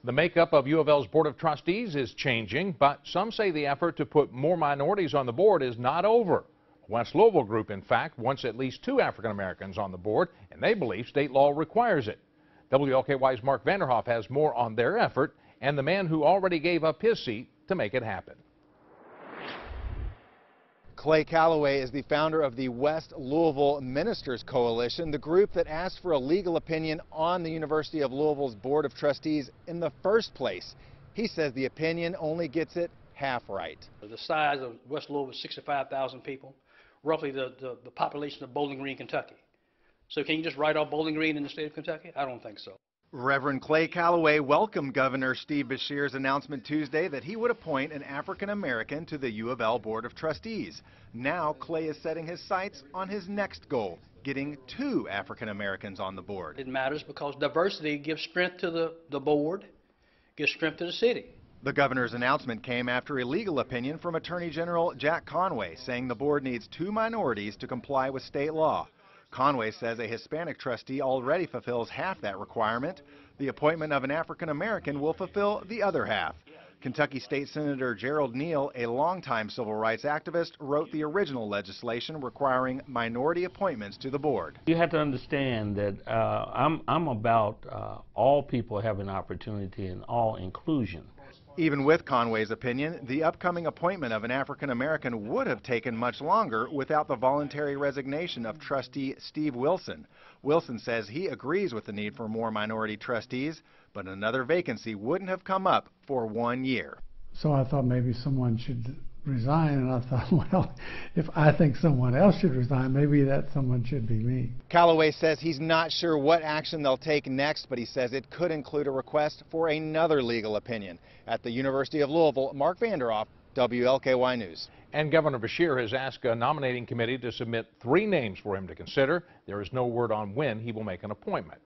The makeup of U of L's Board of Trustees is changing, but some say the effort to put more minorities on the board is not over. West Louisville Group, in fact, wants at least 2 African Americans on the board, and they believe state law requires it. WLKY's Mark Vanderhoff has more on their effort and the man who already gave up his seat to make it happen. Clay Calloway is the founder of the West Louisville Ministers Coalition, the group that asked for a legal opinion on the University of Louisville's Board of Trustees in the first place. He says the opinion only gets it half right. The size of West Louisville is 65,000 people, roughly the population of Bowling Green, Kentucky. So can you just write off Bowling Green in the state of Kentucky? I don't think so. Reverend Clay Calloway welcomed Governor Steve Beshear's announcement Tuesday that he would appoint an African American to the U of L Board of Trustees. Now Clay is setting his sights on his next goal, getting 2 African Americans on the board. It matters because diversity gives strength to the board, gives strength to the city. The governor's announcement came after a legal opinion from Attorney General Jack Conway saying the board needs 2 minorities to comply with state law. Conway says a Hispanic trustee already fulfills half that requirement. The appointment of an African American will fulfill the other half. Kentucky State Senator Gerald Neal, a longtime civil rights activist, wrote the original legislation requiring minority appointments to the board. You have to understand that I'm about all people having opportunity and all inclusion. Even with Conway's opinion, the upcoming appointment of an African American would have taken much longer without the voluntary resignation of trustee Steve Wilson. Wilson says he agrees with the need for more minority trustees, but another vacancy wouldn't have come up for 1 year. So I thought maybe someone should resign, and I thought, well, if I think someone else should resign, maybe that someone should be me. Calloway says he's not sure what action they'll take next, but he says it could include a request for another legal opinion. At the University of Louisville, Mark Vanderhoff, WLKY News. And Governor Beshear has asked a nominating committee to submit 3 names for him to consider. There is no word on when he will make an appointment.